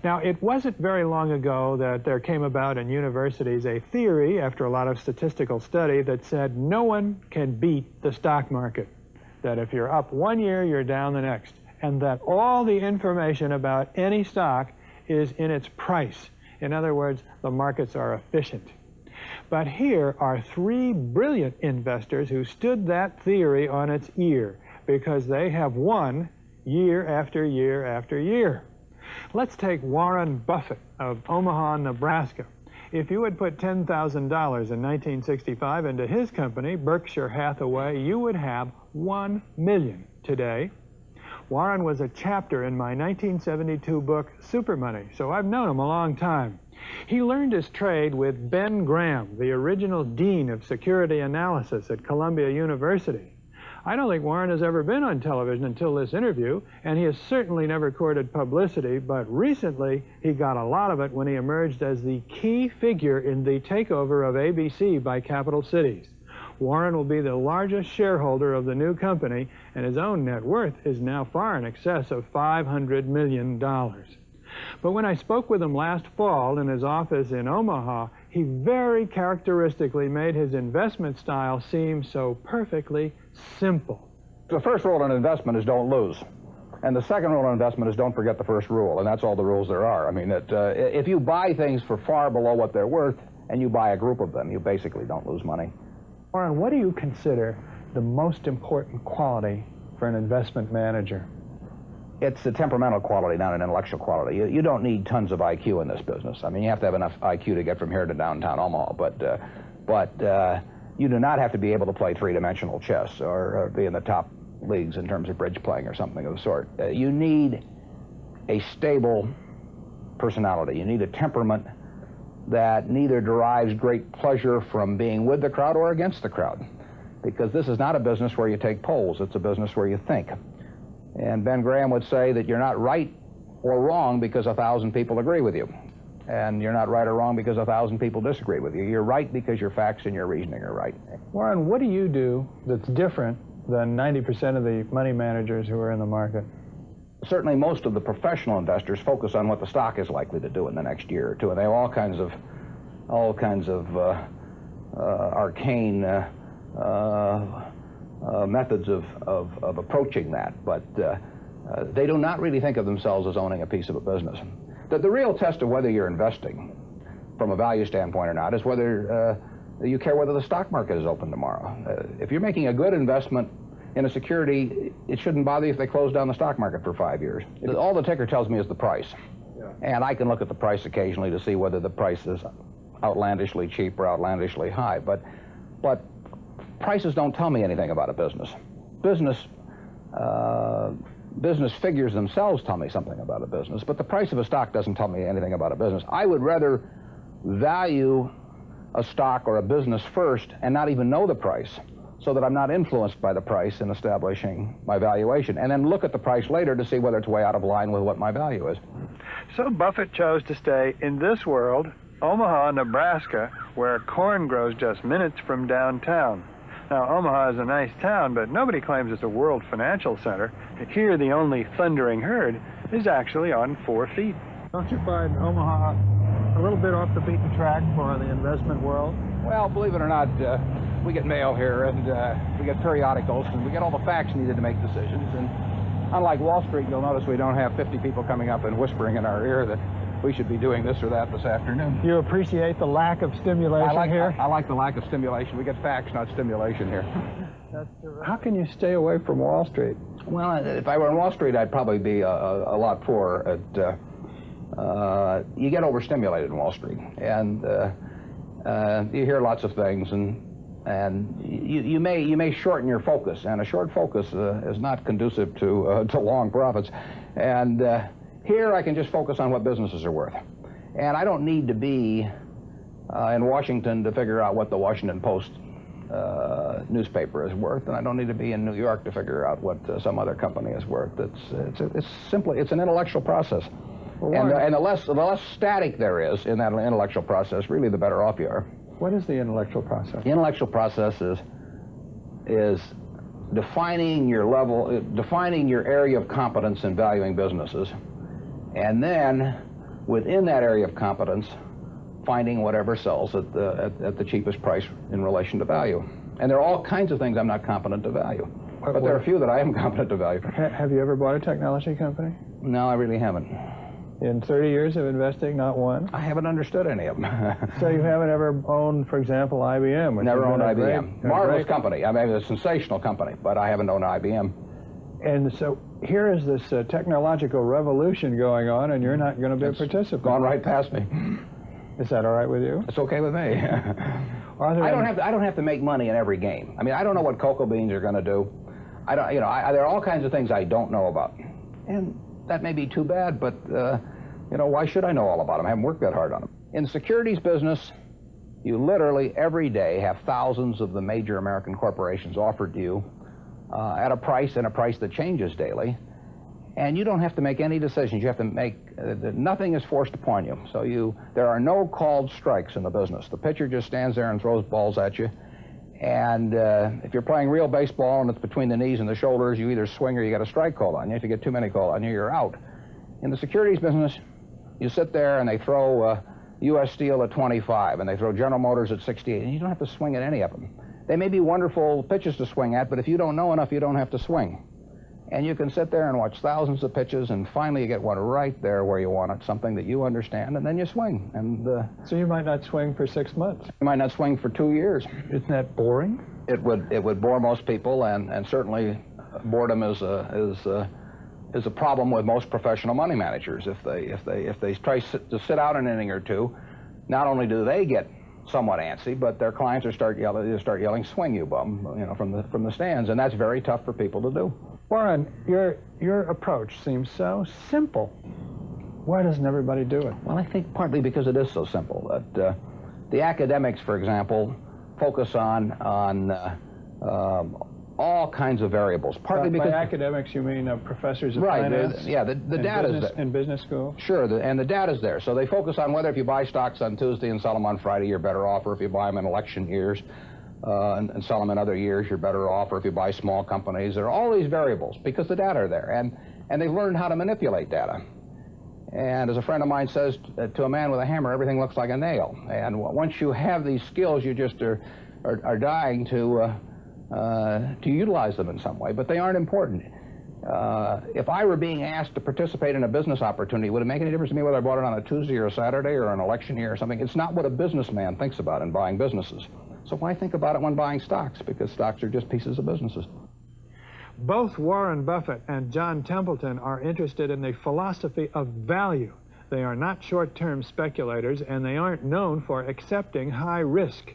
Now, it wasn't very long ago that there came about in universities a theory, after a lot of statistical study, that said no one can beat the stock market. That if you're up one year, you're down the next. And that all the information about any stock is in its price. In other words, the markets are efficient. But here are three brilliant investors who stood that theory on its ear, because they have won year after year after year. Let's take Warren Buffett of Omaha, Nebraska. If you would put $10,000 in 1965 into his company, Berkshire Hathaway, you would have $1 million today. Warren was a chapter in my 1972 book, Super Money, so I've known him a long time. He learned his trade with Ben Graham, the original dean of security analysis at Columbia University. I don't think Warren has ever been on television until this interview, and he has certainly never courted publicity, but recently he got a lot of it when he emerged as the key figure in the takeover of ABC by Capital Cities. Warren will be the largest shareholder of the new company, and his own net worth is now far in excess of $500 million. But when I spoke with him last fall in his office in Omaha, he very characteristically made his investment style seem so perfectly simple. The first rule in investment is don't lose. And the second rule in investment is don't forget the first rule, and that's all the rules there are. I mean, if you buy things for far below what they're worth, and you buy a group of them, you basically don't lose money. Warren, what do you consider the most important quality for an investment manager? It's a temperamental quality, not an intellectual quality. You don't need tons of IQ in this business. I mean, you have to have enough IQ to get from here to downtown Omaha, but you do not have to be able to play three-dimensional chess or be in the top leagues in terms of bridge playing or something of the sort. You need a stable personality. You need a temperament that neither derives great pleasure from being with the crowd or against the crowd, because this is not a business where you take polls. It's a business where you think. And Ben Graham would say that you're not right or wrong because 1,000 people agree with you. And you're not right or wrong because 1,000 people disagree with you. You're right because your facts and your reasoning are right. Warren, what do you do that's different than 90% of the money managers who are in the market? Certainly most of the professional investors focus on what the stock is likely to do in the next year or two, and they have all kinds of arcane methods of approaching that, but they do not really think of themselves as owning a piece of a business. The real test of whether you're investing from a value standpoint or not is whether you care whether the stock market is open tomorrow. If you're making a good investment in a security, it shouldn't bother you if they close down the stock market for 5 years. All the ticker tells me is the price. Yeah. And I can look at the price occasionally to see whether the price is outlandishly cheap or outlandishly high, but prices don't tell me anything about a business. Business figures themselves tell me something about a business, but the price of a stock doesn't tell me anything about a business. I would rather value a stock or a business first and not even know the price, so that I'm not influenced by the price in establishing my valuation, and then look at the price later to see whether it's way out of line with what my value is. So Buffett chose to stay in this world, Omaha, Nebraska, where corn grows just minutes from downtown. Now, Omaha is a nice town, but nobody claims it's a world financial center. Here, the only thundering herd is actually on 4 feet. Don't you find Omaha a little bit off the beaten track for the investment world? Well, believe it or not, we get mail here, and we get periodicals, and we get all the facts needed to make decisions. And unlike Wall Street, you'll notice we don't have 50 people coming up and whispering in our ear that we should be doing this or that this afternoon. You appreciate the lack of stimulation here? I like the lack of stimulation. We get facts, not stimulation here. How can you stay away from Wall Street? Well, if I were on Wall Street, I'd probably be a lot poorer. You get overstimulated in Wall Street, and you hear lots of things, and you may shorten your focus, and a short focus is not conducive to long profits. And here I can just focus on what businesses are worth, and I don't need to be in Washington to figure out what the Washington Post newspaper is worth, and I don't need to be in New York to figure out what some other company is worth. It's an intellectual process. And the less static there is in that intellectual process, really the better off you are. What is the intellectual process? The intellectual process is defining your level, defining your area of competence in valuing businesses, and then within that area of competence, finding whatever sells at the cheapest price in relation to value. And there are all kinds of things I'm not competent to value. But there are a few that I am competent to value. Have you ever bought a technology company? No, I really haven't. In 30 years of investing, not one? I haven't understood any of them. So you haven't ever owned, for example, IBM? Never owned IBM. Marvelous company. I mean, a sensational company, but I haven't owned IBM. And so here is this technological revolution going on, and you're not going to be a participant. Gone right past me. Is that all right with you? It's okay with me. I don't have to make money in every game. I mean, I don't know what cocoa beans are going to do. There are all kinds of things I don't know about, and that may be too bad. But why should I know all about them? I haven't worked that hard on them. In the securities business, you literally every day have thousands of the major American corporations offered to you at a price that changes daily. And you don't have to make any decisions. You have to make, nothing is forced upon you. So there are no called strikes in the business. The pitcher just stands there and throws balls at you. And if you're playing real baseball and it's between the knees and the shoulders, you either swing or you get a strike called on you. If you get too many called on you, you're out. In the securities business, you sit there and they throw U.S. Steel at 25 and they throw General Motors at 68, and you don't have to swing at any of them. They may be wonderful pitches to swing at, but if you don't know enough, you don't have to swing. And you can sit there and watch thousands of pitches, and finally you get one right there where you want it, something that you understand, and then you swing. And so you might not swing for 6 months. You might not swing for 2 years. Isn't that boring? It would bore most people, and certainly boredom is a problem with most professional money managers. If they try to sit out an inning or two, not only do they get somewhat antsy, but their clients start yelling, "Swing, you bum," from the stands, and that's very tough for people to do. Warren, your approach seems so simple. Why doesn't everybody do it? Well, I think partly because it is so simple. That the academics, for example, focus on all kinds of variables. Partly because by academics you mean professors of right, finance? Yeah, the data's there. In business school? Sure, and the data's there. So they focus on whether if you buy stocks on Tuesday and sell them on Friday, you're better off, or if you buy them in election years and sell them in other years, you're better off, or if you buy small companies. There are all these variables because the data are there, and they've learned how to manipulate data. And as a friend of mine says, to a man with a hammer, everything looks like a nail. And once you have these skills, you just are dying to utilize them in some way, but they aren't important. If I were being asked to participate in a business opportunity, would it make any difference to me whether I bought it on a Tuesday or a Saturday or an election year or something? It's not what a businessman thinks about in buying businesses. So why think about it when buying stocks? Because stocks are just pieces of businesses. Both Warren Buffett and John Templeton are interested in the philosophy of value. They are not short-term speculators, and they aren't known for accepting high risk.